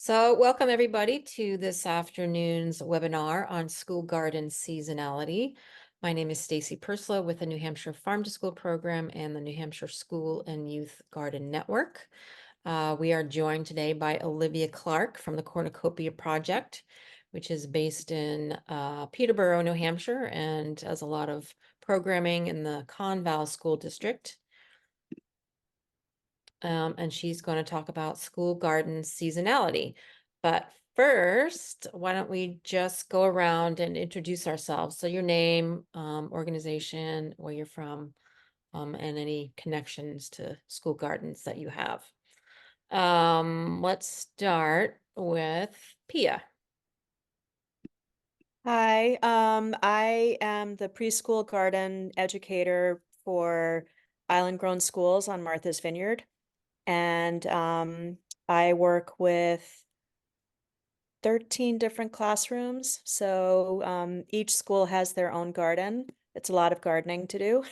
So welcome everybody to this afternoon's webinar on school garden seasonality. My name is Stacy Purslow with the New Hampshire Farm to School program and the New Hampshire School and Youth Garden Network. We are joined today by Olivia Clark from the Cornucopia Project, which is based in Peterborough, New Hampshire, and does a lot of programming in the Conval School District. And she's going to talk about school garden seasonality. But first, why don't we just go around and introduce ourselves? So your name, organization, where you're from, and any connections to school gardens that you have. Let's start with Pia. Hi, I am the preschool garden educator for Island Grown Schools on Martha's Vineyard. And I work with 13 different classrooms. So each school has their own garden. It's a lot of gardening to do.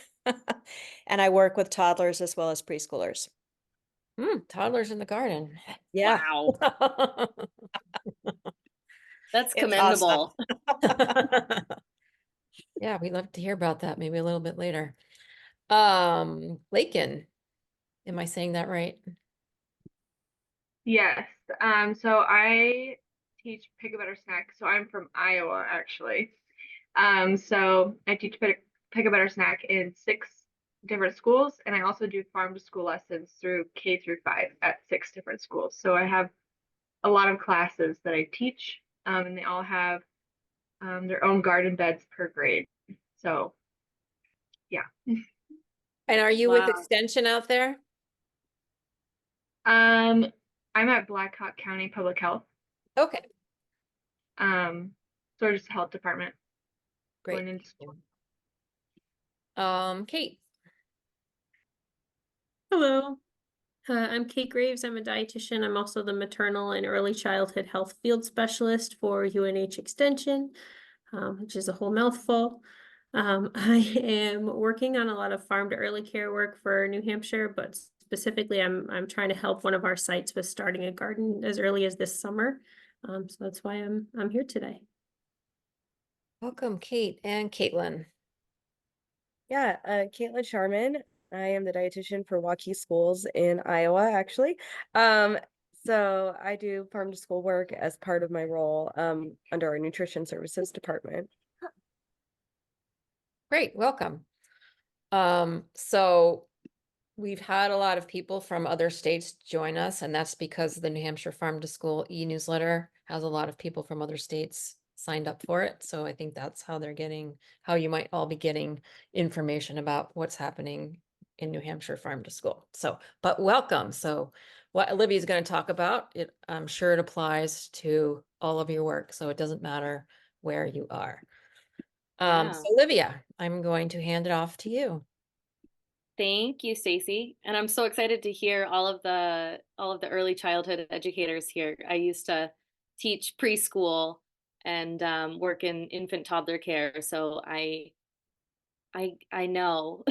And I work with toddlers as well as preschoolers. Toddlers in the garden. Yeah, Wow, that's it's awesome. commendable. Yeah, we'd love to hear about that maybe a little bit later. Lakin, am I saying that right? Yes. So I teach Pick a Better Snack. So I'm from Iowa, actually. So I teach Pick a Better Snack in 6 different schools, and I also do farm to school lessons through K through 5 at 6 different schools. So I have a lot of classes that I teach, and they all have their own garden beds per grade. So yeah. And are you with Wow. Extension out there? I'm at Blackhawk County Public Health. Okay, So just health department. great. Going into school. Kate. Hello, I'm Kate Graves. I'm a dietitian. I'm also the maternal and early childhood health field specialist for UNH Extension, which is a whole mouthful. I am working on a lot of farm to early care work for New Hampshire, but specifically I'm trying to help one of our sites with starting a garden as early as this summer. So that's why I'm here today. Welcome, Kate and Caitlin. Yeah, Caitlin Sharman. I am the dietitian for Waukee Schools in Iowa, actually. So I do farm to school work as part of my role under our nutrition services department. Great, welcome. So we've had a lot of people from other states join us, and that's because the New Hampshire Farm to School e-newsletter has a lot of people from other states signed up for it. So I think that's how how you might all be getting information about what's happening in New Hampshire Farm to School. So, but welcome. So what Olivia is going to talk about, I'm sure it applies to all of your work. So it doesn't matter where you are. Yeah. So Olivia, I'm going to hand it off to you. Thank you, Stacy. And I'm so excited to hear all of the early childhood educators here. I used to teach preschool and work in infant toddler care, so I know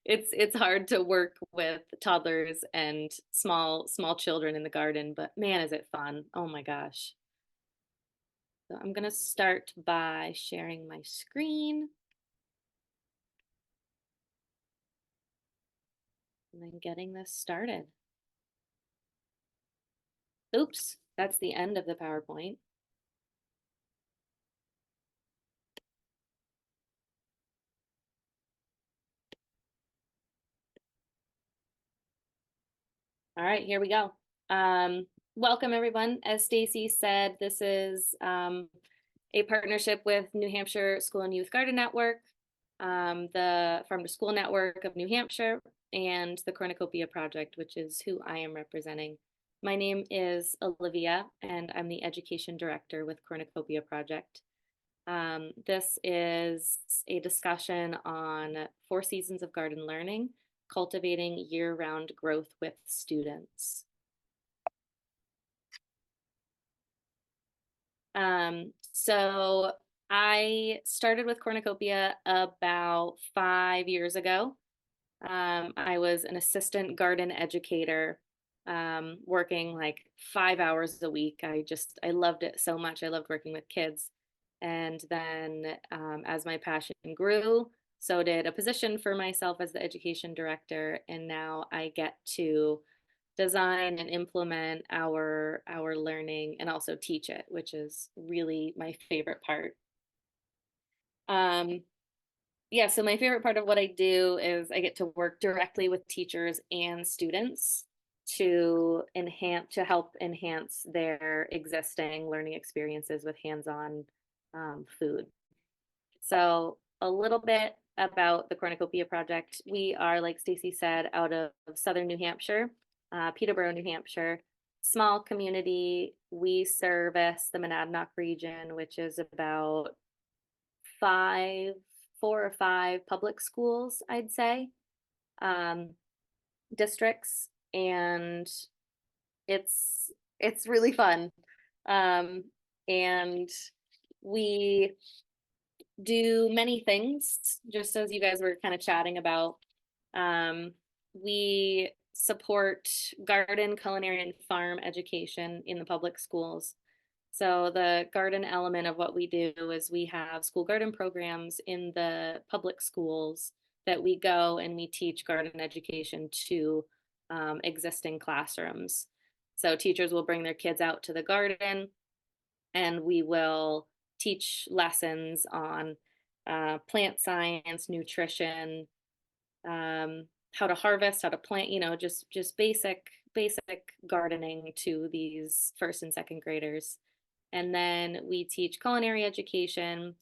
it's hard to work with toddlers and small children in the garden, but man, is it fun. Oh my gosh. So I'm gonna start by sharing my screen. And then getting this started. Oops, that's the end of the PowerPoint. All right, here we go. Welcome everyone. As Stacy said, this is a partnership with New Hampshire School and Youth Garden Network, the Farm to School Network of New Hampshire, and the Cornucopia Project, which is who I am representing. My name is Olivia, and I'm the Education Director with Cornucopia Project. This is a discussion on 4 seasons of garden learning, cultivating year-round growth with students. So I started with Cornucopia about 5 years ago. I was an assistant garden educator working like 5 hours a week. I loved it so much. I loved working with kids. And then as my passion grew, so did a position for myself as the education director. And now I get to design and implement our learning and also teach it, which is really my favorite part. Yeah, so my favorite part of what I do is I get to work directly with teachers and students to help enhance their existing learning experiences with hands-on food. So a little bit about the Cornucopia Project. We are, like Stacy said, out of Southern New Hampshire, Peterborough, New Hampshire. Small community. We service the Monadnock region, which is about 4 or 5 public schools, I'd say, districts, and it's really fun. And we do many things, just as you guys were kind of chatting about. We support garden, culinary, and farm education in the public schools. So the garden element of what we do is we have school garden programs in the public schools that we go and we teach garden education to existing classrooms. So teachers will bring their kids out to the garden and we will teach lessons on plant science, nutrition, how to harvest, how to plant, just basic gardening to these first and second graders. And then we teach culinary education,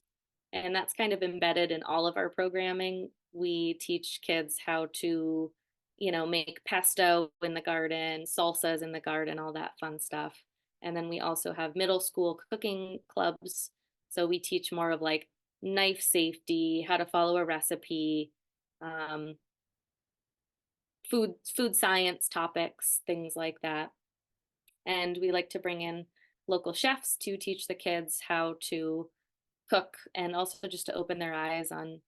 and that's kind of embedded in all of our programming. We teach kids how to, make pesto in the garden, salsas in the garden, all that fun stuff. And then we also have middle school cooking clubs. So we teach more of like knife safety, how to follow a recipe, food science topics, things like that. And we like to bring in local chefs to teach the kids how to cook and also just to open their eyes on,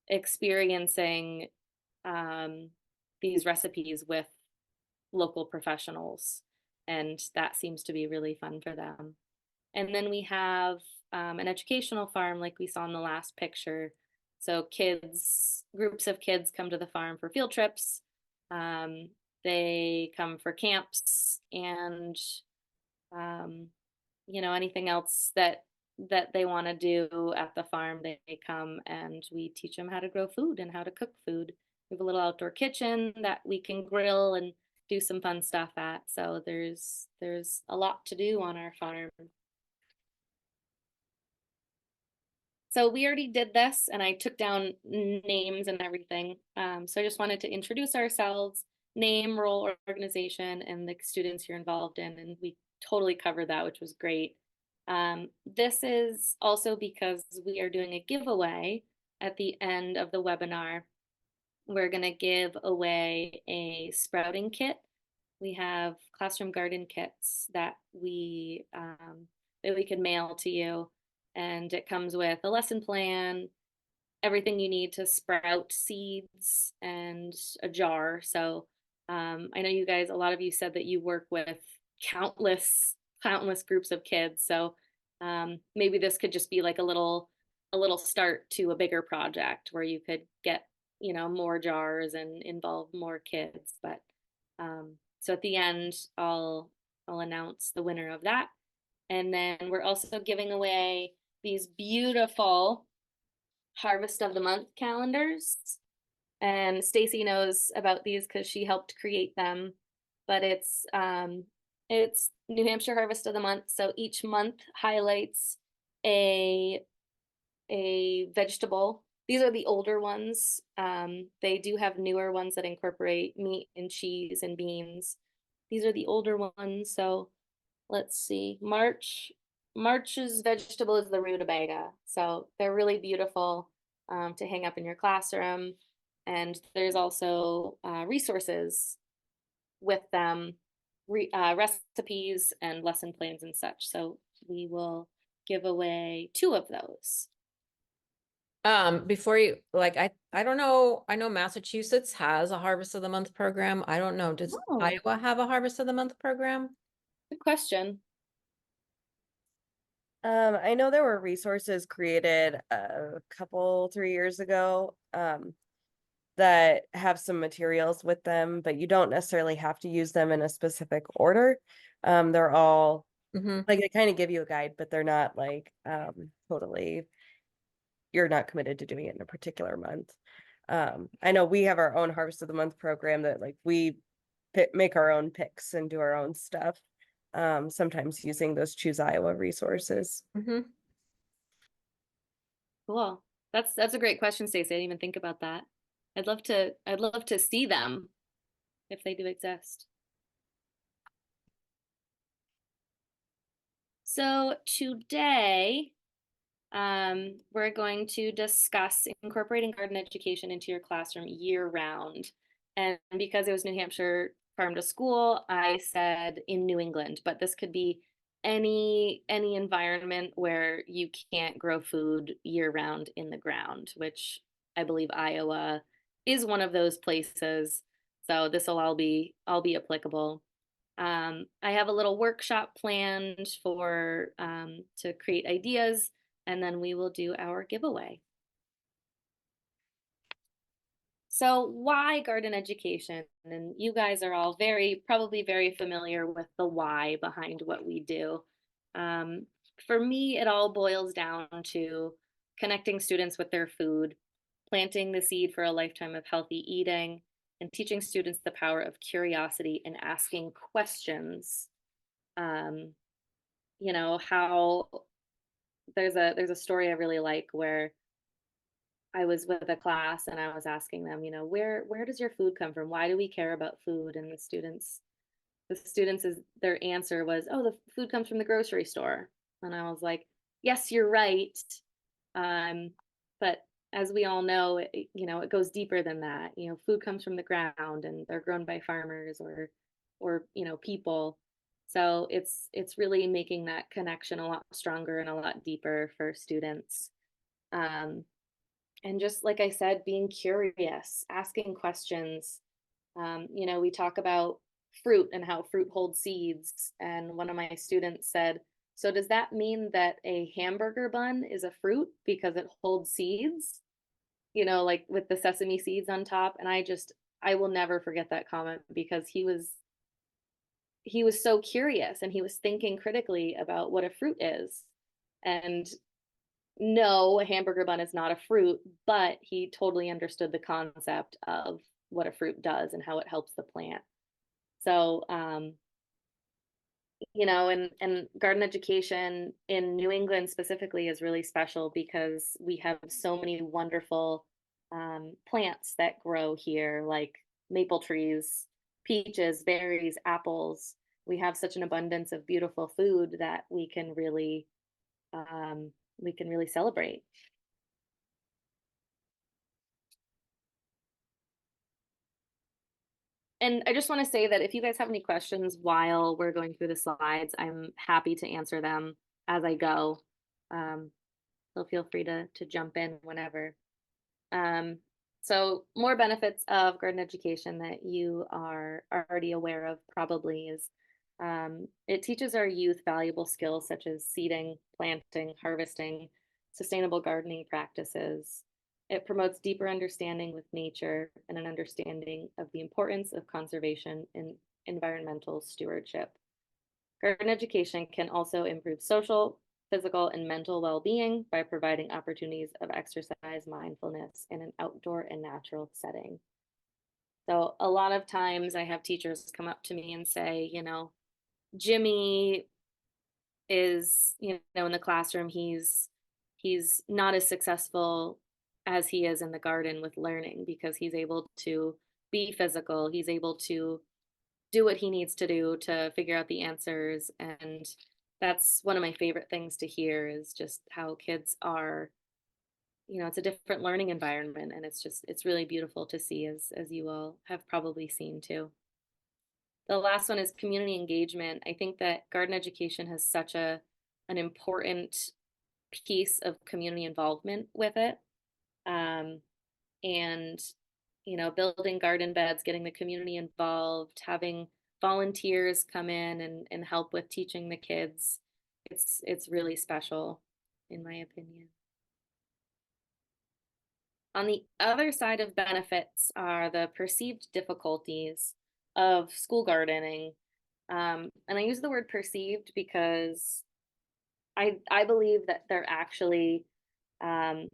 experiencing these recipes with local professionals. And that seems to be really fun for them. And then we have an educational farm like we saw in the last picture. So groups of kids come to the farm for field trips. They come for camps and, anything else that they want to do at the farm, they come and we teach them how to grow food and how to cook food. We have a little outdoor kitchen that we can grill and do some fun stuff at. So there's a lot to do on our farm. So we already did this and I took down names and everything. So I just wanted to introduce ourselves, name, role, organization, and the students you're involved in. And we totally covered that, which was great. This is also because we are doing a giveaway at the end of the webinar. We're going to give away a sprouting kit. We have classroom garden kits that we could mail to you. And it comes with a lesson plan, everything you need to sprout seeds, and a jar. So I know you guys, a lot of you said that you work with countless groups of kids. So maybe this could just be like a little start to a bigger project where you could get, more jars and involve more kids. But so at the end, I'll announce the winner of that. And then we're also giving away these beautiful Harvest of the Month calendars. And Stacy knows about these because she helped create them. But it's New Hampshire Harvest of the Month. So each month highlights a vegetable. These are the older ones. They do have newer ones that incorporate meat and cheese and beans. These are the older ones. So let's see, March's vegetable is the rutabaga. So they're really beautiful to hang up in your classroom. And there's also resources with them, recipes and lesson plans and such. So we will give away 2 of those. Before you, like, I don't know, I know Massachusetts has a Harvest of the Month program. I don't know, does Oh. Iowa have a Harvest of the Month program? Good question. I know there were resources created a couple, 3 years ago, that have some materials with them, but you don't necessarily have to use them in a specific order. They're all Mm-hmm. like they kind of give you a guide, but they're not like totally, you're not committed to doing it in a particular month. I know we have our own Harvest of the Month program that like we make our own picks and do our own stuff. Sometimes using those Choose Iowa resources. Mm-hmm. Cool. That's a great question, Stacey. I didn't even think about that. I'd love to see them if they do exist. So today, we're going to discuss incorporating garden education into your classroom year round. And because it was New Hampshire Farm to School, I said in New England, but this could be any environment where you can't grow food year round in the ground, which I believe Iowa is one of those places. So this will all be applicable. I have a little workshop planned for to create ideas, and then we will do our giveaway. So why garden education? And you guys are all probably very familiar with the why behind what we do. For me, it all boils down to connecting students with their food, planting the seed for a lifetime of healthy eating, and teaching students the power of curiosity and asking questions. You know, how there's a story I really like where I was with a class and I was asking them, you know, where does your food come from? Why do we care about food? And the students is their answer was, oh, the food comes from the grocery store. And I was like, yes, you're right. But as we all know, it goes deeper than that. You know, food comes from the ground and they're grown by farmers or people. So it's really making that connection a lot stronger and a lot deeper for students. Um, and just like I said, being curious, asking questions. We talk about fruit and how fruit holds seeds. And one of my students said, so does that mean that a hamburger bun is a fruit because it holds seeds? Like with the sesame seeds on top. And I will never forget that comment because he was so curious and he was thinking critically about what a fruit is. And no, a hamburger bun is not a fruit, but he totally understood the concept of what a fruit does and how it helps the plant. So, and garden education in New England specifically is really special because we have so many wonderful plants that grow here, like maple trees, peaches, berries, apples. We have such an abundance of beautiful food that we can really celebrate. And I just want to say that if you guys have any questions while we're going through the slides, I'm happy to answer them as I go. So feel free to jump in whenever. So more benefits of garden education that you are already aware of probably is it teaches our youth valuable skills such as seeding, planting, harvesting, sustainable gardening practices. It promotes deeper understanding with nature and an understanding of the importance of conservation and environmental stewardship. Garden education can also improve social, physical, and mental well-being by providing opportunities of exercise, mindfulness in an outdoor and natural setting. So a lot of times I have teachers come up to me and say, Jimmy is, in the classroom, he's not as successful as he is in the garden with learning because he's able to be physical. He's able to do what he needs to do to figure out the answers. And that's one of my favorite things to hear is just how kids are, it's a different learning environment. And it's really beautiful to see as you all have probably seen too. The last one is community engagement. I think that garden education has such an important piece of community involvement with it. And, building garden beds, getting the community involved, having volunteers come in and help with teaching the kids. It's really special, in my opinion. On the other side of benefits are the perceived difficulties of school gardening. And I use the word perceived because I believe that they're actually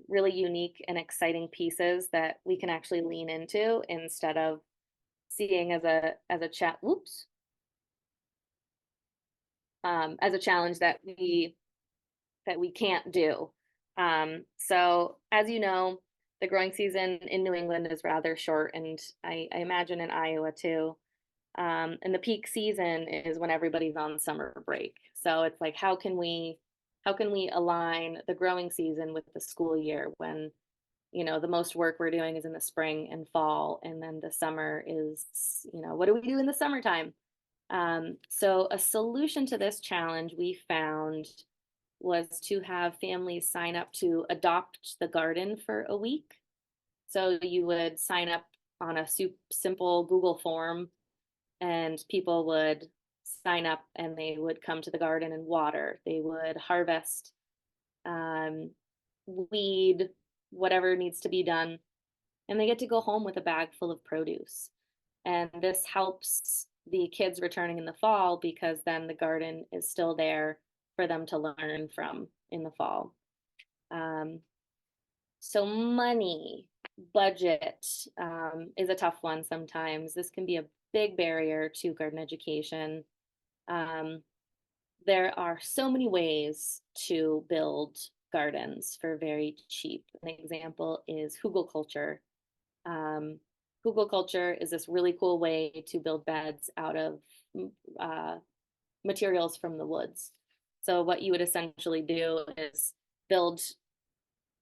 really unique and exciting pieces that we can actually lean into instead of seeing as a challenge that we can't do. So as you know, the growing season in New England is rather short, and I imagine in Iowa too. And the peak season is when everybody's on summer break. So it's like, how can we align the growing season with the school year when, the most work we're doing is in the spring and fall, and then the summer is, what do we do in the summertime? So a solution to this challenge we found was to have families sign up to adopt the garden for a week. So you would sign up on a simple Google form, and people would sign up and they would come to the garden and water. They would harvest, weed, whatever needs to be done, and they get to go home with a bag full of produce. And this helps the kids returning in the fall because then the garden is still there for them to learn from in the fall. So money, budget is a tough one sometimes. This can be a big barrier to garden education. There are so many ways to build gardens for very cheap. An example is hugelkultur. Hugelkultur is this really cool way to build beds out of materials from the woods. So what you would essentially do is build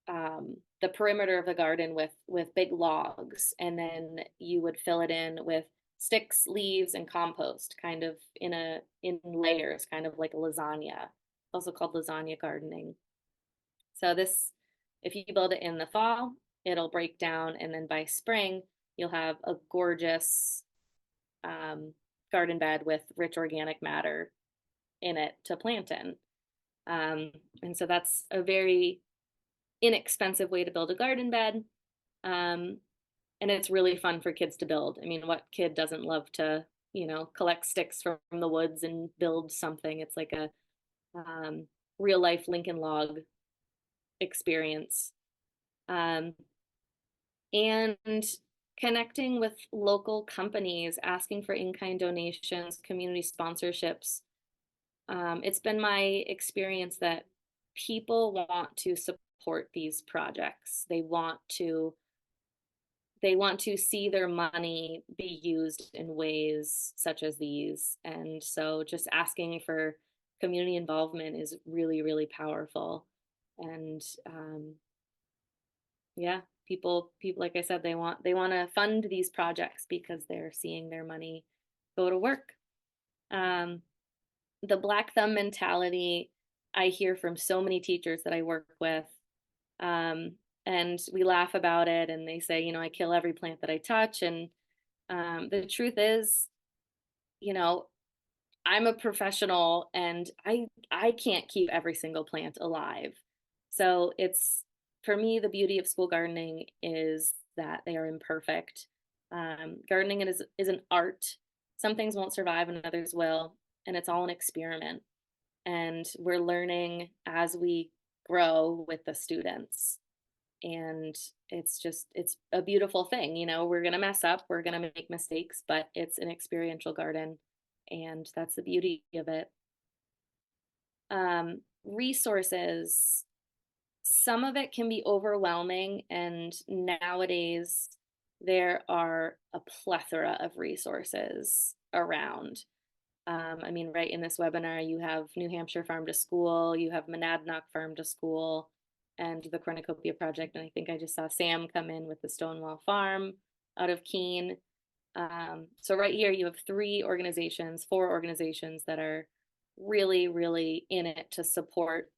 the perimeter of the garden with big logs, and then you would fill it in with sticks, leaves, and compost, kind of in layers, kind of like a lasagna, also called lasagna gardening. So this, if you build it in the fall, it'll break down, and then by spring, you'll have a gorgeous garden bed with rich organic matter in it to plant in. And so that's a very inexpensive way to build a garden bed. And it's really fun for kids to build. I mean, what kid doesn't love to, collect sticks from the woods and build something? It's like a real life Lincoln log experience. And connecting with local companies, asking for in-kind donations, community sponsorships. It's been my experience that people want to support these projects. They want to see their money be used in ways such as these. And so just asking for community involvement is really, really powerful. And yeah, people, like I said, they want to fund these projects because they're seeing their money go to work. The black thumb mentality I hear from so many teachers that I work with. And we laugh about it, and they say, I kill every plant that I touch. And the truth is, I'm a professional, and I can't keep every single plant alive. So it's, for me, the beauty of school gardening is that they are imperfect. Gardening is an art. Some things won't survive and others will, and it's all an experiment. And we're learning as we grow with the students. And it's a beautiful thing. We're going to mess up, we're going to make mistakes, but it's an experiential garden, and that's the beauty of it. Resources, some of it can be overwhelming, and nowadays there are a plethora of resources around. I mean, right in this webinar, you have New Hampshire Farm to School, you have Monadnock Farm to School, and the Cornucopia Project. And I think I just saw Sam come in with the Stonewall Farm out of Keene. So right here, you have 4 organizations that are really, really in it to support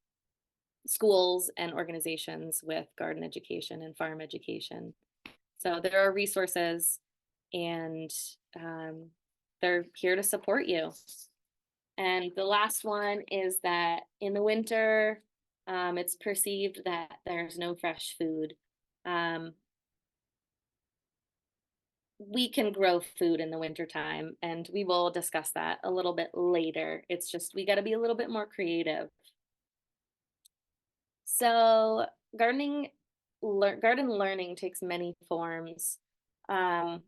schools and organizations with garden education and farm education. So there are resources, and they're here to support you. And the last one is that in the winter, it's perceived that there's no fresh food. We can grow food in the wintertime, and we will discuss that a little bit later. It's just we got to be a little bit more creative. So garden learning takes many forms. Hands-on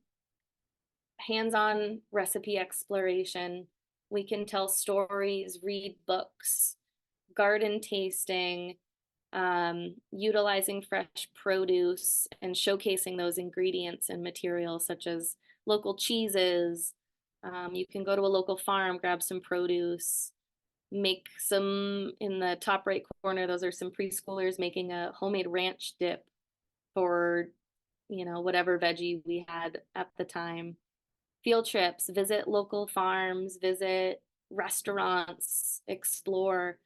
recipe exploration. We can tell stories, read books, garden tasting, utilizing fresh produce and showcasing those ingredients and materials such as local cheeses. You can go to a local farm, grab some produce, make some, in the top right corner, those are some preschoolers making a homemade ranch dip for, whatever veggie we had at the time. Field trips, visit local farms, visit restaurants, explore.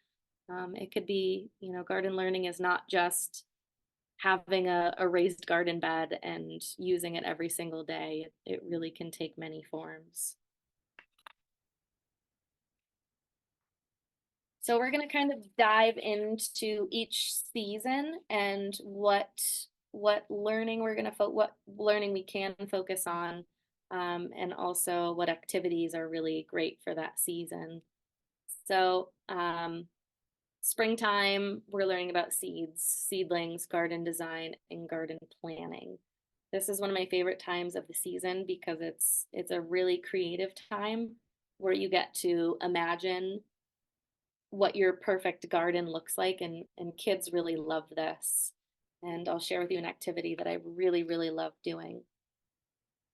It could be, garden learning is not just having a raised garden bed and using it every single day. It really can take many forms. So we're going to kind of dive into each season and what learning we're going to what learning we can focus on, and also what activities are really great for that season. So springtime, we're learning about seeds, seedlings, garden design, and garden planning. This is one of my favorite times of the season because it's a really creative time where you get to imagine what your perfect garden looks like, and kids really love this. And I'll share with you an activity that I really, really love doing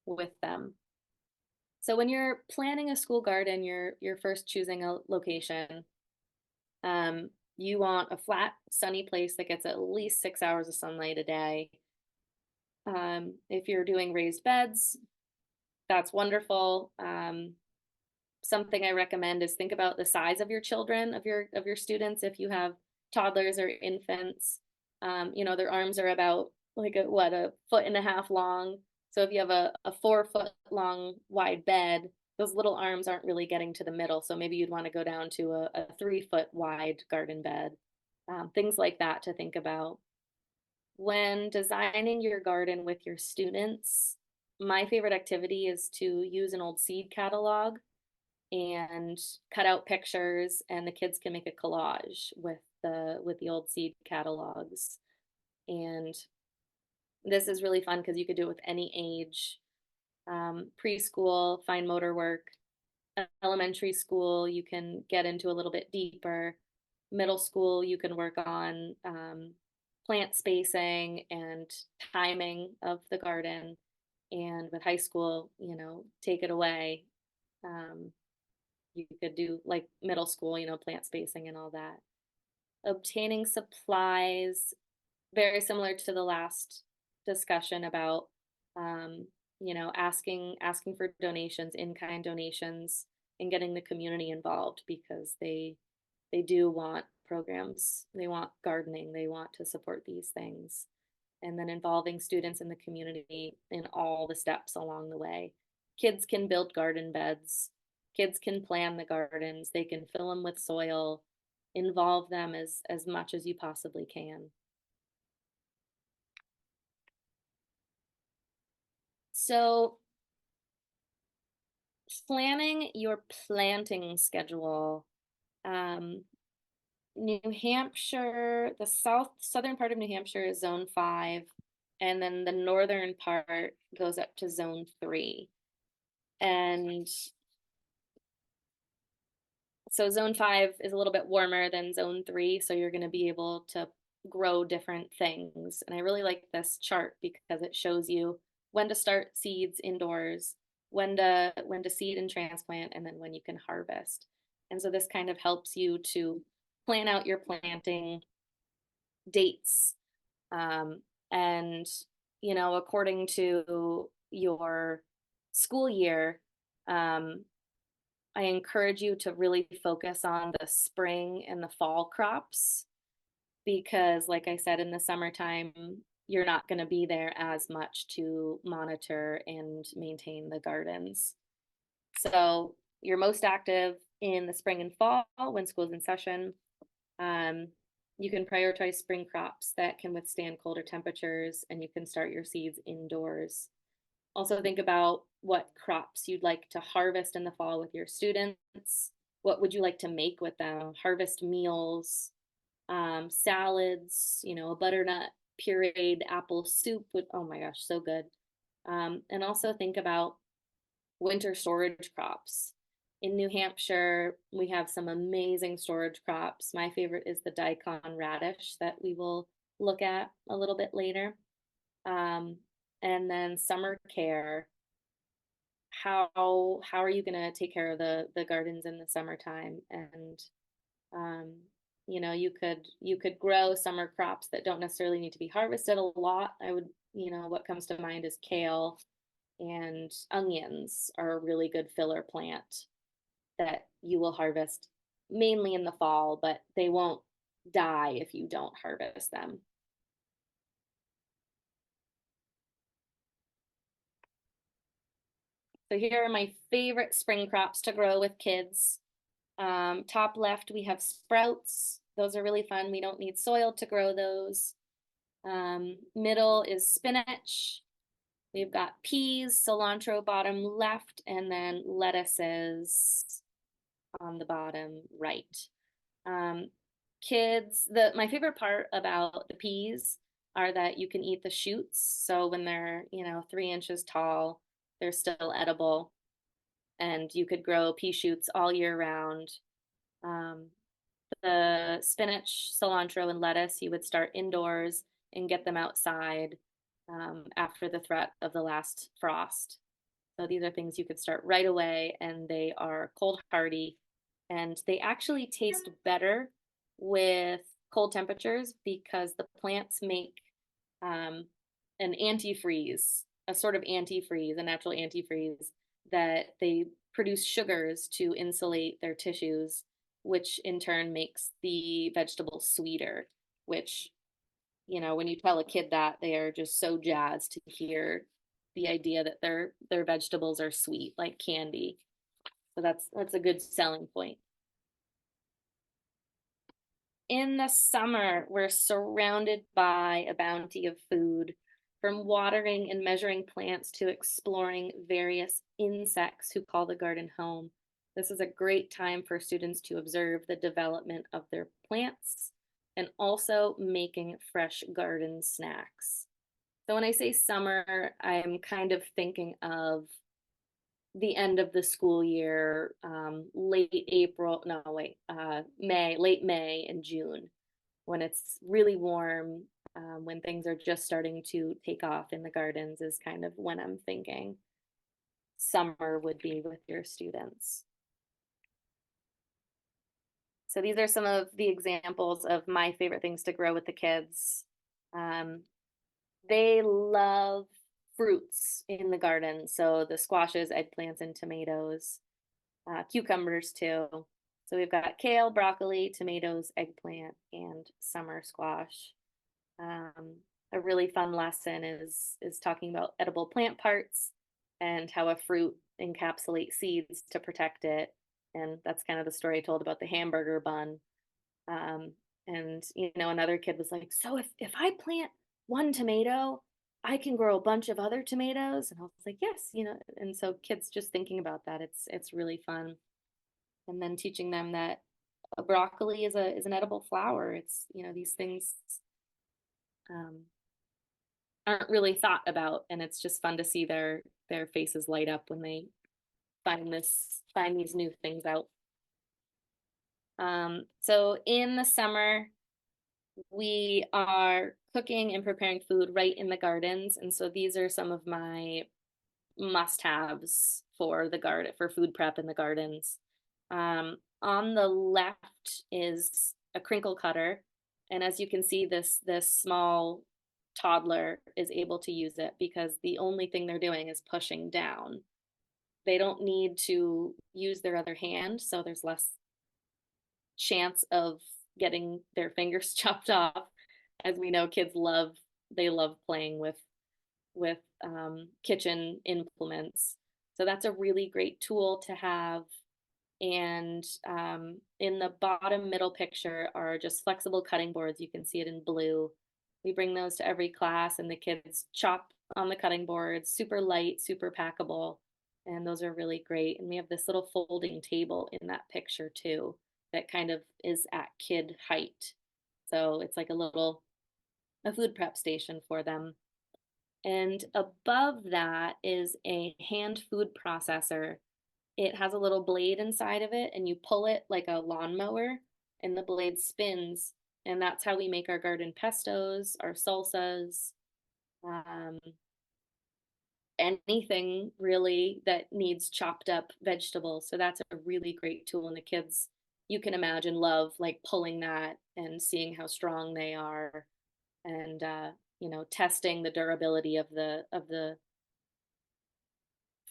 with them. So when you're planning a school garden, you're first choosing a location. You want a flat, sunny place that gets at least 6 hours of sunlight a day. If you're doing raised beds, that's wonderful. Something I recommend is think about the size of your children, of your students. If you have toddlers or infants, their arms are about like a 1.5 feet long. So if you have a 4 foot long wide bed, those little arms aren't really getting to the middle. So maybe you'd want to go down to a 3 foot wide garden bed. Things like that to think about. When designing your garden with your students, my favorite activity is to use an old seed catalog and cut out pictures, and the kids can make a collage with the old seed catalogs. And this is really fun because you could do it with any age. Preschool, fine motor work. Elementary school, you can get into a little bit deeper. Middle school, you can work on plant spacing and timing of the garden. And with high school, take it away. You could do like middle school, plant spacing and all that. Obtaining supplies, very similar to the last discussion about, asking for donations, in-kind donations, and getting the community involved because they do want programs, they want gardening, they want to support these things. And then involving students in the community in all the steps along the way. Kids can build garden beds. Kids can plan the gardens. They can fill them with soil. Involve them as much as you possibly can. So planning your planting schedule. New Hampshire, the southern part of New Hampshire is zone 5, and then the northern part goes up to zone 3. And so zone 5 is a little bit warmer than zone 3, so you're going to be able to grow different things. And I really like this chart because it shows you when to start seeds indoors, when to seed and transplant, and then when you can harvest. And so this kind of helps you to plan out your planting dates, and according to your school year, I encourage you to really focus on the spring and the fall crops because like I said, in the summertime, you're not going to be there as much to monitor and maintain the gardens. So you're most active in the spring and fall when school's in session. You can prioritize spring crops that can withstand colder temperatures, and you can start your seeds indoors. Also think about what crops you'd like to harvest in the fall with your students. What would you like to make with them? Harvest meals, salads, a butternut pureed apple soup would, oh my gosh, so good. And also think about winter storage crops. In New Hampshire, we have some amazing storage crops. My favorite is the daikon radish that we will look at a little bit later. And then summer care. How are you going to take care of the gardens in the summertime? And you could grow summer crops that don't necessarily need to be harvested a lot. What comes to mind is kale, and onions are a really good filler plant that you will harvest mainly in the fall, but they won't die if you don't harvest them. So here are my favorite spring crops to grow with kids. Top left, we have sprouts. Those are really fun. We don't need soil to grow those. Middle is spinach. We've got peas, cilantro bottom left, and then lettuces on the bottom right. My favorite part about the peas are that you can eat the shoots. So when they're, 3 inches tall, they're still edible. And you could grow pea shoots all year round. The spinach, cilantro, and lettuce, you would start indoors and get them outside after the threat of the last frost. So these are things you could start right away, and they are cold hardy, and they actually taste better with cold temperatures because the plants make an antifreeze, a sort of antifreeze, a natural antifreeze, that they produce sugars to insulate their tissues, which in turn makes the vegetables sweeter, which, when you tell a kid that, they are just so jazzed to hear the idea that their vegetables are sweet, like candy. So that's a good selling point. In the summer, we're surrounded by a bounty of food, from watering and measuring plants to exploring various insects who call the garden home. This is a great time for students to observe the development of their plants and also making fresh garden snacks. So when I say summer, I'm kind of thinking of the end of the school year, late May and June, when it's really warm, when things are just starting to take off in the gardens is kind of when I'm thinking summer would be with your students. So these are some of the examples of my favorite things to grow with the kids. They love fruits in the garden. So the squashes, eggplants, and tomatoes, cucumbers too. So we've got kale, broccoli, tomatoes, eggplant, and summer squash. A really fun lesson is talking about edible plant parts and how a fruit encapsulates seeds to protect it. And that's kind of the story I told about the hamburger bun. And another kid was like, so if I plant one tomato, I can grow a bunch of other tomatoes. And I was like, yes, and so kids just thinking about that, it's really fun. And then teaching them that a broccoli is an edible flower. It's, these things aren't really thought about, and it's just fun to see their faces light up when they find these new things out. So in the summer, we are cooking and preparing food right in the gardens. And so these are some of my must-haves for the garden, for food prep in the gardens. On the left is a crinkle cutter. And as you can see, this small toddler is able to use it because the only thing they're doing is pushing down. They don't need to use their other hand, so there's less chance of getting their fingers chopped off. As we know, kids they love playing with kitchen implements. So that's a really great tool to have. And in the bottom middle picture are just flexible cutting boards. You can see it in blue. We bring those to every class and the kids chop on the cutting boards, super light, super packable. And those are really great. And we have this little folding table in that picture too, that kind of is at kid height. So it's like a food prep station for them. And above that is a hand food processor. It has a little blade inside of it, and you pull it like a lawnmower, and the blade spins. And that's how we make our garden pestos, our salsas, anything really that needs chopped up vegetables. So that's a really great tool. And the kids, you can imagine, love like pulling that and seeing how strong they are, and testing the durability of the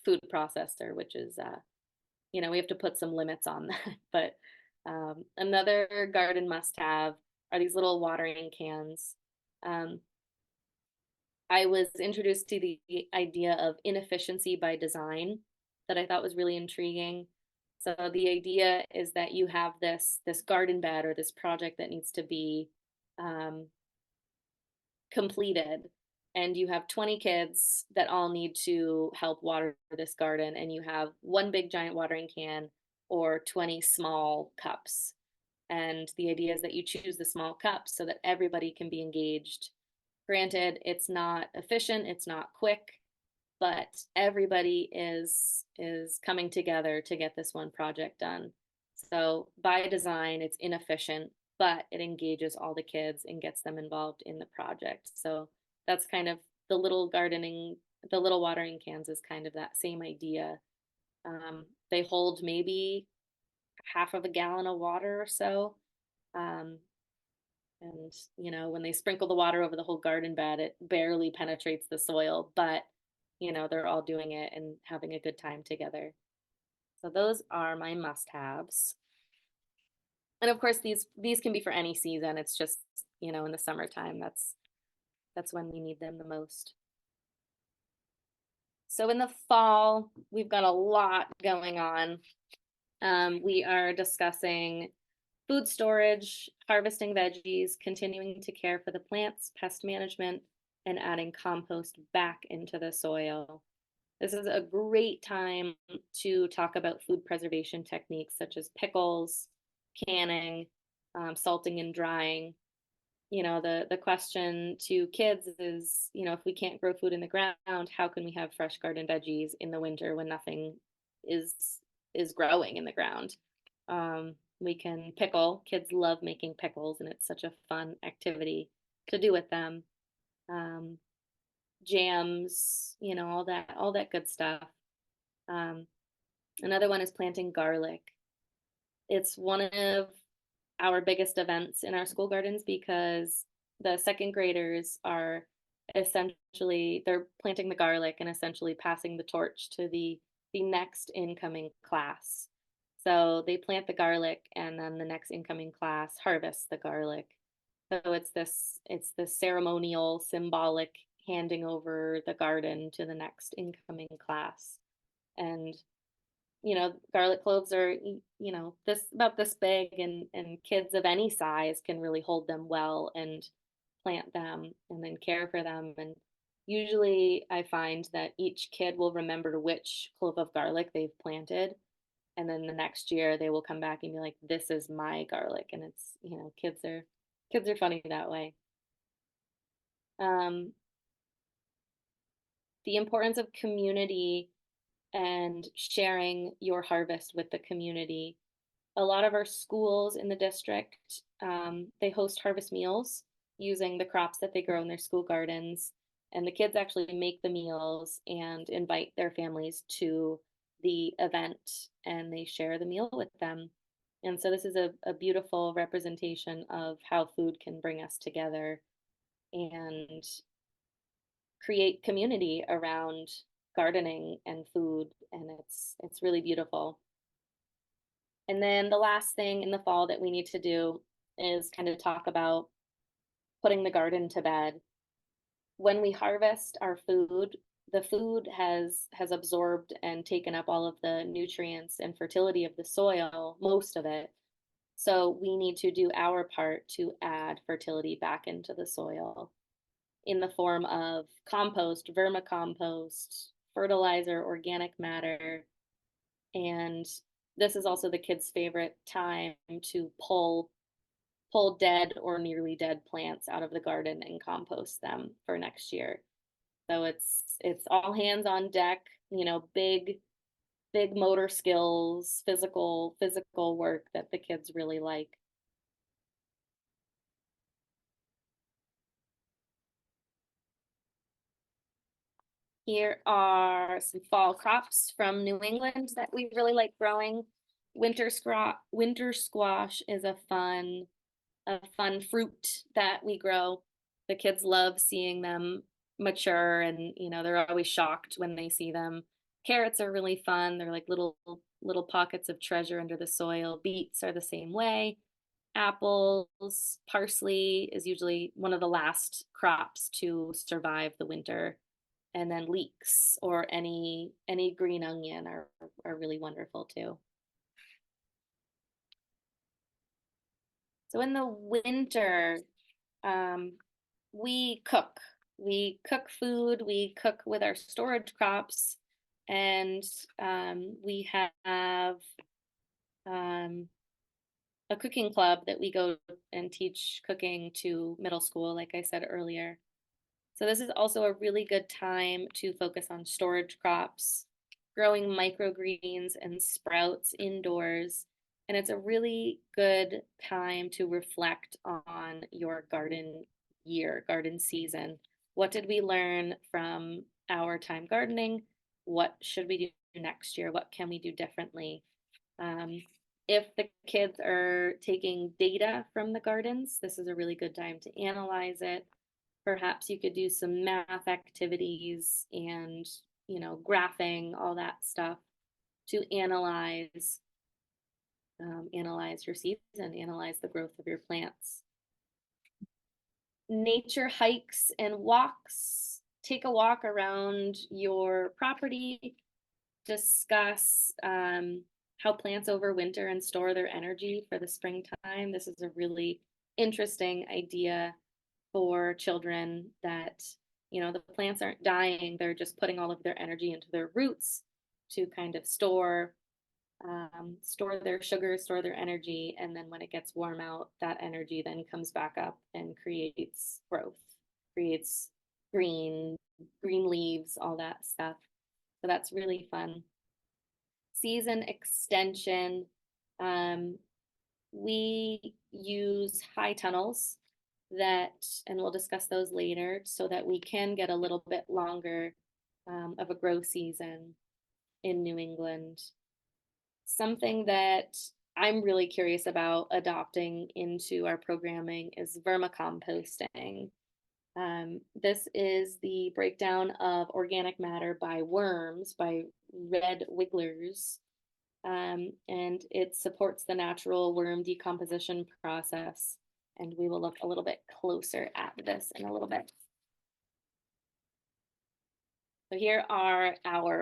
food processor, which is we have to put some limits on that. But another garden must-have are these little watering cans. I was introduced to the idea of inefficiency by design that I thought was really intriguing. So the idea is that you have this garden bed or this project that needs to be completed, and you have 20 kids that all need to help water this garden, and you have one big giant watering can or 20 small cups. And the idea is that you choose the small cups so that everybody can be engaged. Granted, it's not efficient, it's not quick, but everybody is coming together to get this one project done. So by design, it's inefficient, but it engages all the kids and gets them involved in the project. So that's kind of the little watering cans is kind of that same idea. They hold maybe half of a gallon of water or so. And when they sprinkle the water over the whole garden bed, it barely penetrates the soil, but they're all doing it and having a good time together. So those are my must-haves. And of course, these can be for any season. It's just, in the summertime, that's when we need them the most. So in the fall, we've got a lot going on. We are discussing food storage, harvesting veggies, continuing to care for the plants, pest management, and adding compost back into the soil. This is a great time to talk about food preservation techniques such as pickles, canning, salting and drying. The question to kids is, if we can't grow food in the ground, how can we have fresh garden veggies in the winter when nothing is growing in the ground? We can pickle. Kids love making pickles, and it's such a fun activity to do with them. Jams, all that good stuff. Another one is planting garlic. It's one of our biggest events in our school gardens because the second graders are they're planting the garlic and essentially passing the torch to the next incoming class. So they plant the garlic, and then the next incoming class harvests the garlic. So it's this ceremonial, symbolic handing over the garden to the next incoming class. And garlic cloves are about this big, and kids of any size can really hold them well and plant them and then care for them. And usually I find that each kid will remember which clove of garlic they've planted, and then the next year they will come back and be like, this is my garlic. And it's, kids are funny that way. The importance of community and sharing your harvest with the community. A lot of our schools in the district, they host harvest meals using the crops that they grow in their school gardens. And the kids actually make the meals and invite their families to the event, and they share the meal with them. And so this is a beautiful representation of how food can bring us together and create community around gardening and food, and it's really beautiful. And then the last thing in the fall that we need to do is kind of talk about putting the garden to bed. When we harvest our food, the food has absorbed and taken up all of the nutrients and fertility of the soil, most of it. So we need to do our part to add fertility back into the soil in the form of compost, vermicompost, fertilizer, organic matter. And this is also the kids' favorite time to pull dead or nearly dead plants out of the garden and compost them for next year. So it's all hands on deck, you know, big motor skills, physical work that the kids really like. Here are some fall crops from New England that we really like growing. Winter squash is a fun fruit that we grow. The kids love seeing them mature, and you know, they're always shocked when they see them. Carrots are really fun. They're like little pockets of treasure under the soil. Beets are the same way. Apples, parsley is usually one of the last crops to survive the winter. And then leeks or any green onion are really wonderful too. So in the winter, we cook. We cook food, we cook with our storage crops, and we have a cooking club that we go and teach cooking to middle school, like I said earlier. So this is also a really good time to focus on storage crops, growing microgreens and sprouts indoors. And it's a really good time to reflect on your garden year, garden season. What did we learn from our time gardening? What should we do next year? What can we do differently? If the kids are taking data from the gardens, this is a really good time to analyze it. Perhaps you could do some math activities and, you know, graphing, all that stuff to analyze your season, analyze the growth of your plants. Nature hikes and walks. Take a walk around your property. Discuss how plants overwinter and store their energy for the springtime. This is a really interesting idea for children, that, you know, the plants aren't dying, they're just putting all of their energy into their roots to kind of store their sugar, store their energy, and then when it gets warm out, that energy then comes back up and creates growth, creates green leaves, all that stuff. So that's really fun. Season extension. We use high tunnels and we'll discuss those later, so that we can get a little bit longer of a grow season in New England. Something that I'm really curious about adopting into our programming is vermicomposting. This is the breakdown of organic matter by worms, by red wigglers, and it supports the natural worm decomposition process. And we will look a little bit closer at this in a little bit. So here are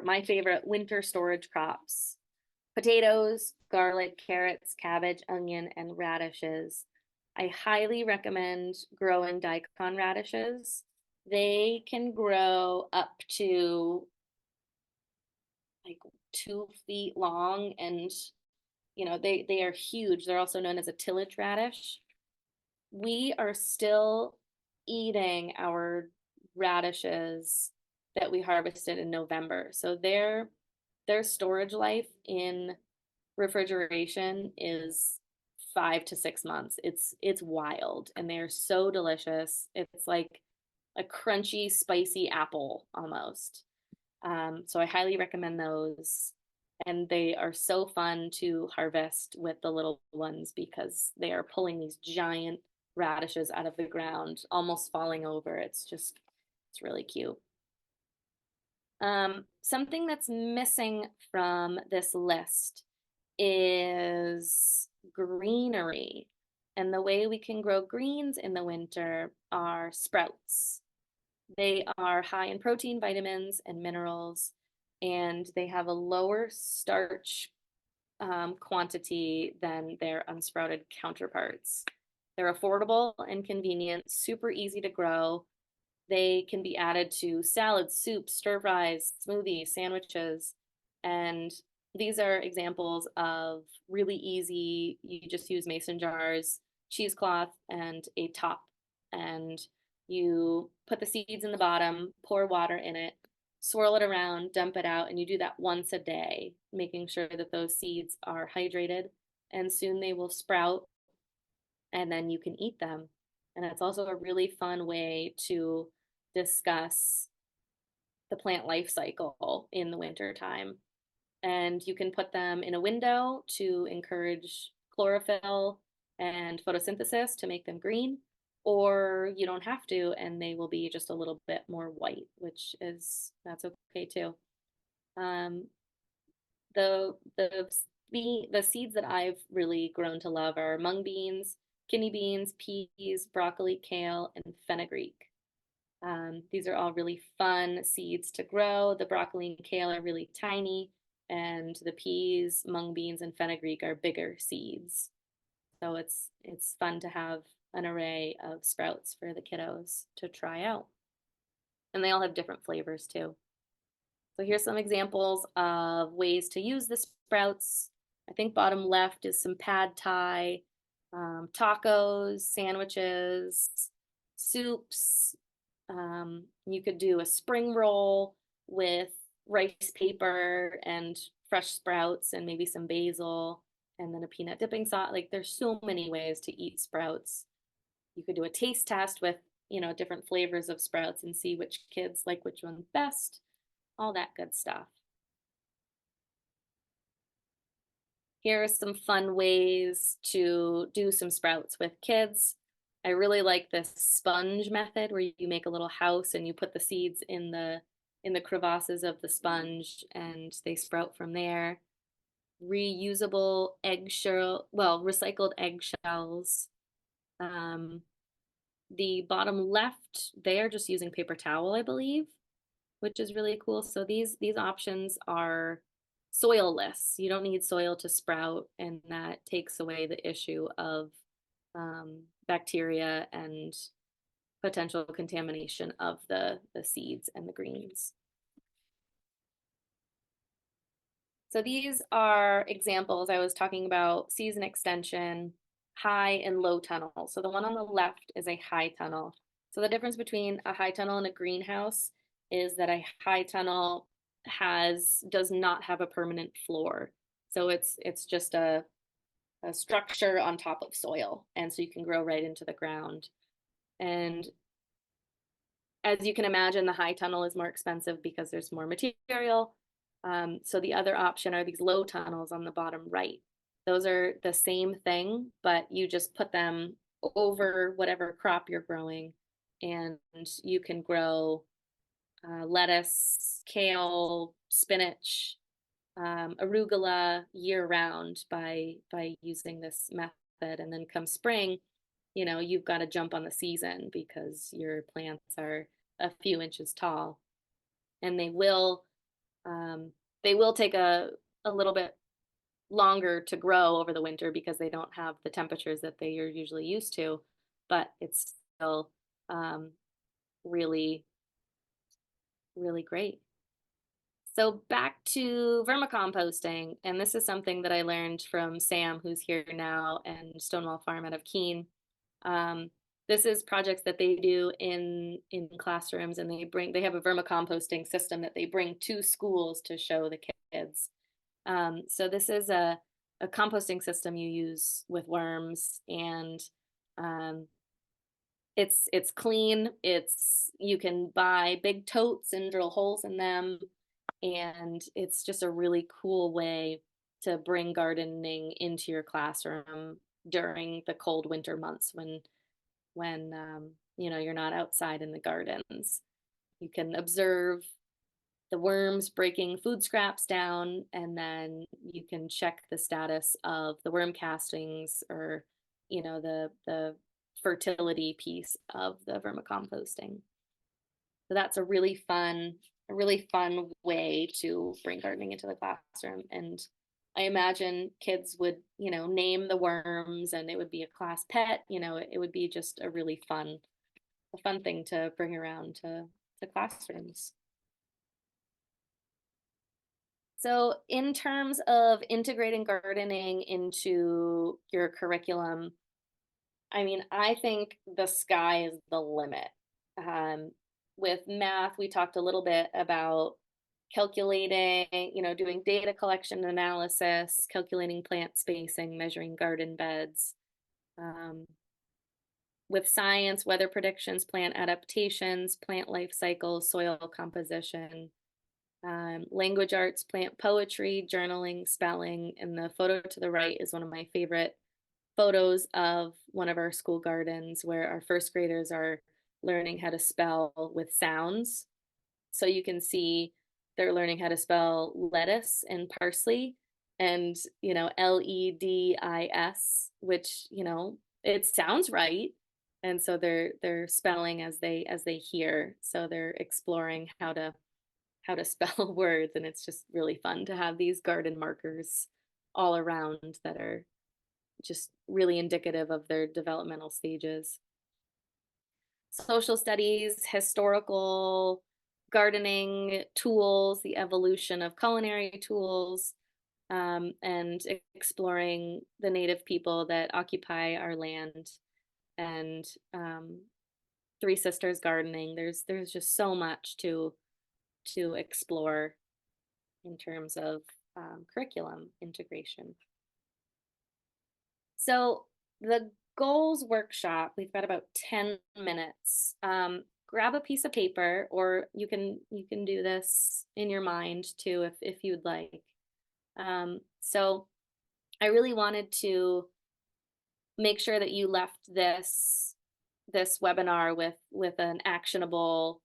my favorite winter storage crops: potatoes, garlic, carrots, cabbage, onion, and radishes. I highly recommend growing daikon radishes. They can grow up to like 2 feet long, and you know, they are huge. They're also known as a tillage radish. We are still eating our radishes that we harvested in November. So their storage life in refrigeration is 5 to 6 months. It's wild, and they're so delicious. It's like a crunchy, spicy apple almost. So I highly recommend those. And they are so fun to harvest with the little ones, because they are pulling these giant radishes out of the ground, almost falling over. It's really cute. Something that's missing from this list is greenery. And the way we can grow greens in the winter are sprouts. They are high in protein, vitamins, and minerals, and they have a lower starch quantity than their unsprouted counterparts. They're affordable and convenient, super easy to grow. They can be added to salads, soups, stir fries, smoothies, sandwiches, and these are examples of really easy, you just use mason jars, cheesecloth, and a top, and you put the seeds in the bottom, pour water in it, swirl it around, dump it out, and you do that once a day, making sure that those seeds are hydrated, and soon they will sprout, and then you can eat them. And it's also a really fun way to discuss the plant life cycle in the winter time. And you can put them in a window to encourage chlorophyll and photosynthesis to make them green, or you don't have to, and they will be just a little bit more white, that's okay too. The seeds that I've really grown to love are mung beans, kidney beans, peas, broccoli, kale, and fenugreek. These are all really fun seeds to grow. The broccoli and kale are really tiny, and the peas, mung beans, and fenugreek are bigger seeds. So it's fun to have an array of sprouts for the kiddos to try out. And they all have different flavors too. So here's some examples of ways to use the sprouts. I think bottom left is some pad thai, tacos, sandwiches, soups. You could do a spring roll with rice paper and fresh sprouts and maybe some basil and then a peanut dipping sauce. Like there's so many ways to eat sprouts. You could do a taste test with, different flavors of sprouts and see which kids like which one best, all that good stuff. Here are some fun ways to do some sprouts with kids. I really like this sponge method where you make a little house and you put the seeds in the crevasses of the sponge and they sprout from there. Reusable recycled eggshells. The bottom left, they are just using paper towel, I believe, which is really cool. So these options are soilless. You don't need soil to sprout, and that takes away the issue of bacteria and potential contamination of the seeds and the greens. So these are examples. I was talking about season extension, high and low tunnel. So the one on the left is a high tunnel. So the difference between a high tunnel and a greenhouse is that a high tunnel does not have a permanent floor. So it's just a structure on top of soil. And so you can grow right into the ground. And as you can imagine, the high tunnel is more expensive because there's more material. So the other option are these low tunnels on the bottom right. Those are the same thing, but you just put them over whatever crop you're growing, and you can grow lettuce, kale, spinach, arugula year round by using this method. And then come spring, you've got to jump on the season because your plants are a few inches tall, and they will take a little bit longer to grow over the winter because they don't have the temperatures that they are usually used to, but it's still really, really great. So back to vermicomposting, and this is something that I learned from Sam, who's here now, and Stonewall Farm out of Keene. This is projects that they do in classrooms, and they have a vermicomposting system that they bring to schools to show the kids. So this is a composting system you use with worms, and it's clean. You can buy big totes and drill holes in them, and it's just a really cool way to bring gardening into your classroom during the cold winter months when you're not outside in the gardens. You can observe the worms breaking food scraps down, and then you can check the status of the worm castings or you know, the fertility piece of the vermicomposting. So that's a really fun way to bring gardening into the classroom. And I imagine kids would, you know, name the worms and it would be a class pet, you know, it would be just a really fun thing to bring around to classrooms. So in terms of integrating gardening into your curriculum, I mean, I think the sky is the limit. Um, with math, we talked a little bit about calculating, you know, doing data collection analysis, calculating plant spacing, measuring garden beds. With science, weather predictions, plant adaptations, plant life cycles, soil composition, language arts, plant poetry, journaling, spelling, and the photo to the right is one of my favorite photos of one of our school gardens where our first graders are learning how to spell with sounds. So you can see they're learning how to spell lettuce and parsley and, you know, LEDIS, which, you know, it sounds right. And so they're spelling as they hear. So they're exploring how to spell words, and it's just really fun to have these garden markers all around that are just really indicative of their developmental stages. Social studies, historical gardening tools, the evolution of culinary tools, and exploring the native people that occupy our land, and Three Sisters gardening. There's just so much to explore in terms of curriculum integration. So the goals workshop, we've got about 10 minutes. Grab a piece of paper, or you can do this in your mind too if you'd like. So I really wanted to make sure that you left this webinar with an actionable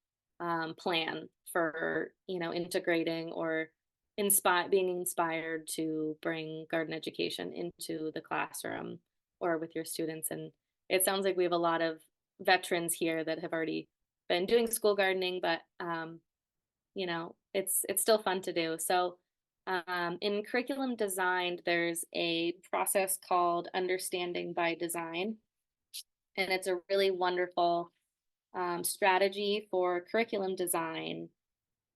plan for, you know, integrating or being inspired to bring garden education into the classroom or with your students. And it sounds like we have a lot of veterans here that have already been doing school gardening, but you know, it's still fun to do. So in curriculum design, there's a process called understanding by design, and it's a really wonderful strategy for curriculum design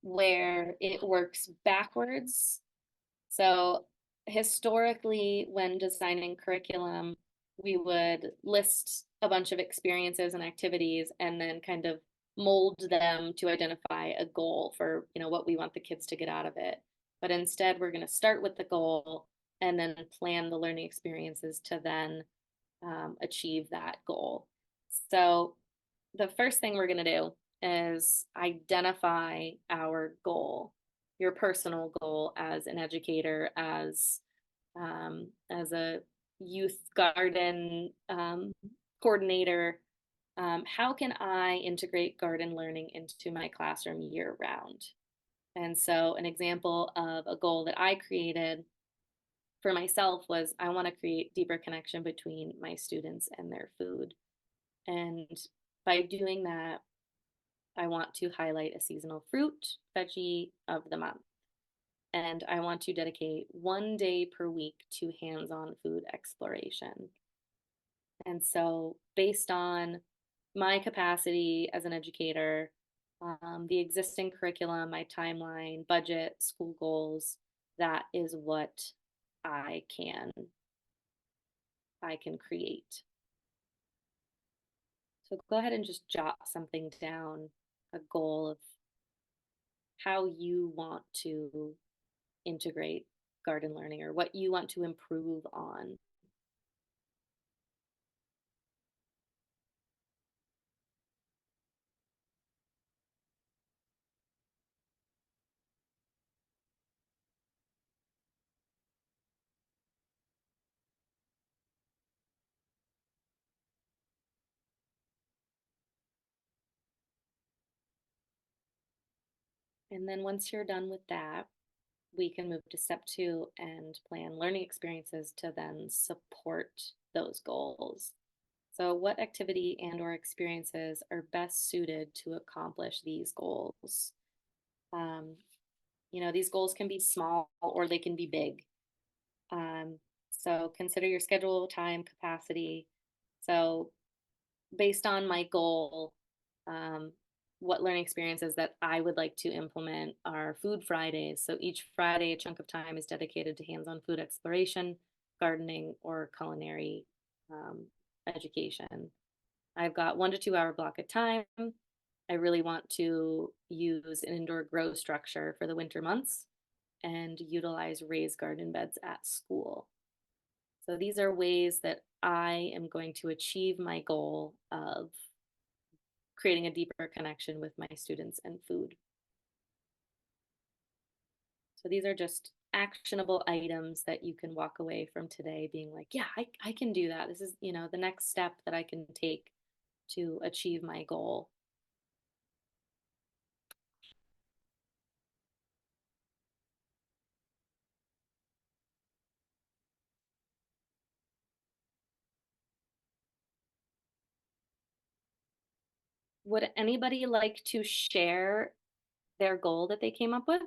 where it works backwards. So historically, when designing curriculum, we would list a bunch of experiences and activities and then kind of mold them to identify a goal for, you know, what we want the kids to get out of it. But instead, we're going to start with the goal and then plan the learning experiences to then achieve that goal. So the first thing we're going to do is identify our goal, your personal goal as an educator, as a youth garden coordinator. How can I integrate garden learning into my classroom year round? And so an example of a goal that I created for myself was I want to create deeper connection between my students and their food. And by doing that, I want to highlight a seasonal fruit, veggie of the month. And I want to dedicate 1 day per week to hands-on food exploration. And so based on my capacity as an educator, the existing curriculum, my timeline, budget, school goals, that is what I can create. So go ahead and just jot something down, a goal of how you want to integrate garden learning or what you want to improve on. And then once you're done with that, we can move to step 2 and plan learning experiences to then support those goals. So what activity and or experiences are best suited to accomplish these goals? You know, these goals can be small or they can be big. So consider your schedule, time, capacity. So based on my goal, what learning experiences that I would like to implement are food Fridays. So each Friday, a chunk of time is dedicated to hands-on food exploration, gardening, or culinary education. I've got 1 to 2 hour block of time. I really want to use an indoor grow structure for the winter months and utilize raised garden beds at school. So these are ways that I am going to achieve my goal of creating a deeper connection with my students and food. So these are just actionable items that you can walk away from today being like, yeah, I can do that. This is, you know, the next step that I can take to achieve my goal. Would anybody like to share their goal that they came up with?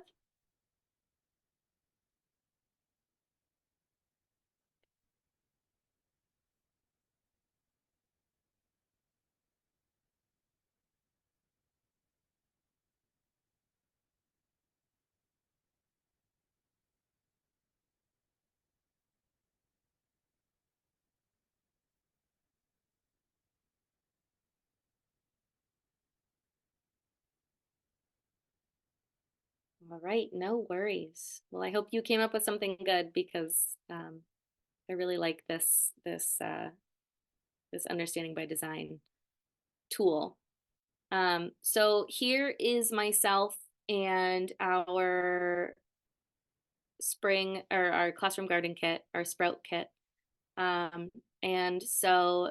All right, no worries. Well, I hope you came up with something good because I really like this understanding by design tool. So here is myself and our spring or our classroom garden kit, our sprout kit. And so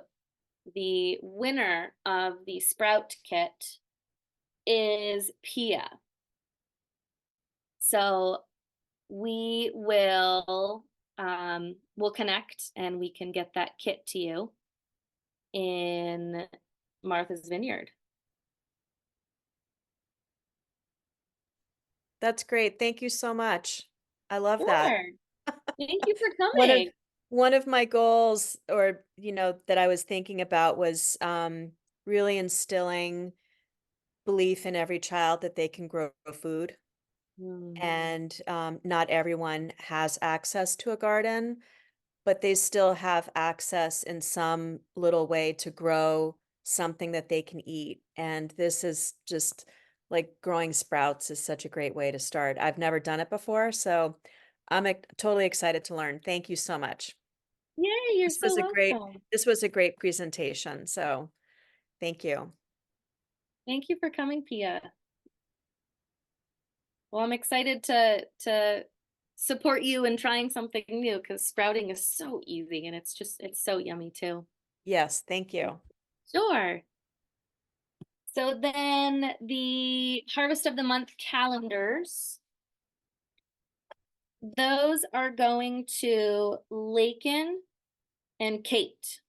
the winner of the sprout kit is Pia. So we will we'll connect and we can get that kit to you in Martha's Vineyard. That's great. Thank you so much. I love that. Sure. Thank you for One of coming. one of my goals, or that I was thinking about was really instilling belief in every child that they can grow food. Mm. And not everyone has access to a garden, but they still have access in some little way to grow something that they can eat. And this is just like growing sprouts is such a great way to start. I've never done it before, so I'm totally excited to learn. Thank you so much. Yay, you're This was so a great welcome. this was a great presentation. So thank you. Thank you for coming, Pia. Well, I'm excited to support you in trying something new because sprouting is so easy and it's so yummy too. Yes, thank you. Sure. So then the Harvest of the Month calendars, those are going to Lakin and Kate.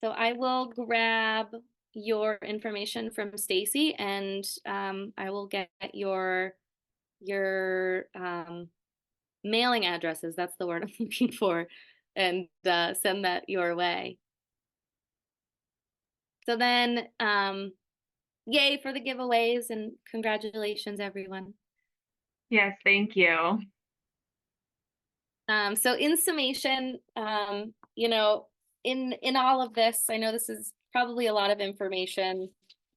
So I will grab your information from Stacy and I will get your mailing addresses. That's the word I'm looking for, and send that your way. So then, yay for the giveaways and congratulations, everyone. Yes, thank you. So in summation, you know, in all of this, I know this is probably a lot of information,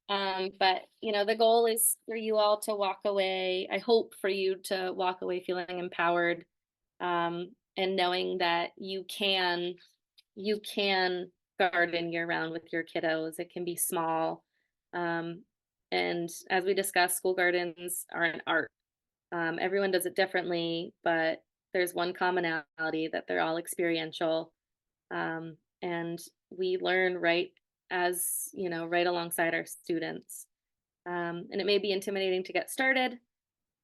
but you know, the goal is for you all to walk away. I hope for you to walk away feeling empowered, and knowing that you can garden year round with your kiddos. It can be small, and as we discussed, school gardens are an art. Everyone does it differently, but there's one commonality that they're all experiential. And we learn right as, you know, right alongside our students. And it may be intimidating to get started,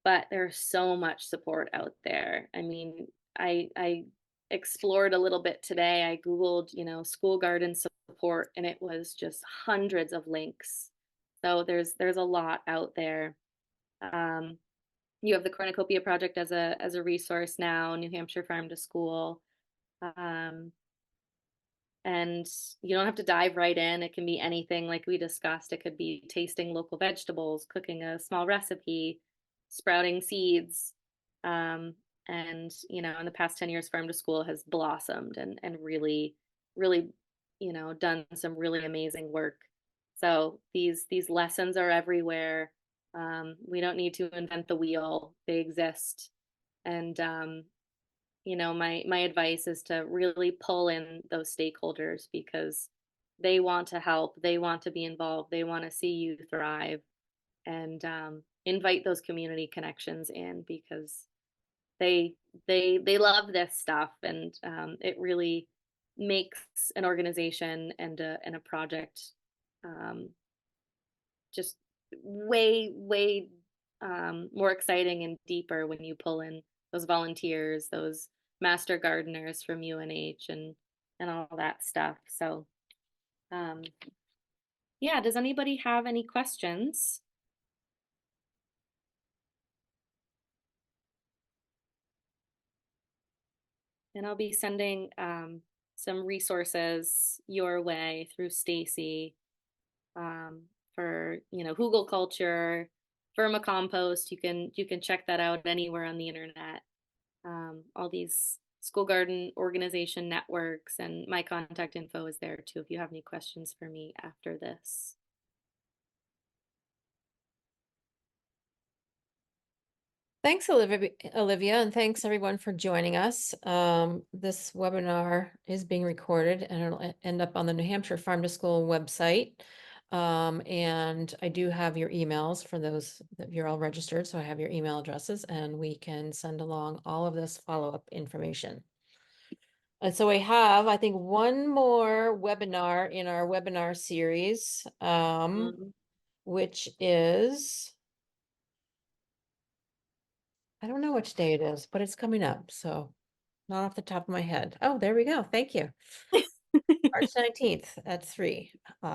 but there's so much support out there. I mean, I explored a little bit today. I Googled, school garden support, and it was just hundreds of links. So there's a lot out there. You have the Cornucopia Project as a resource now, New Hampshire Farm to School. And you don't have to dive right in. It can be anything like we discussed. It could be tasting local vegetables, cooking a small recipe, sprouting seeds. And in the past 10 years, Farm to School has blossomed and really, really, done some really amazing work. So these lessons are everywhere. We don't need to invent the wheel. They exist. And my advice is to really pull in those stakeholders because they want to help, they want to be involved, they want to see you thrive, and invite those community connections in because they love this stuff, and it really makes an organization and a project just way more exciting and deeper when you pull in those volunteers, those master gardeners from UNH and all that stuff. So yeah, does anybody have any questions? And I'll be sending some resources your way through Stacy for hugelkultur, vermicompost. You can check that out anywhere on the internet. All these school garden organization networks, and my contact info is there too if you have any questions for me after this. Thanks, Olivia, and thanks everyone for joining us. This webinar is being recorded and it'll end up on the New Hampshire Farm to School website. And I do have your emails for those that you're all registered, so I have your email addresses and we can send along all of this follow-up information. And so we have, I think, one more webinar in our webinar series, which is, I don't know which day it is, but it's coming up, so not off the top of my head. Oh, there we go. Thank you. March 19th at 3,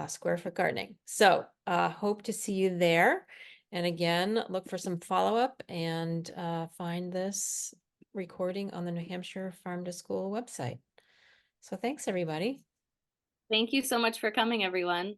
square foot gardening. So hope to see you there. And again, look for some follow-up and find this recording on the New Hampshire Farm to School website. So thanks, everybody. Thank you so much for coming, everyone.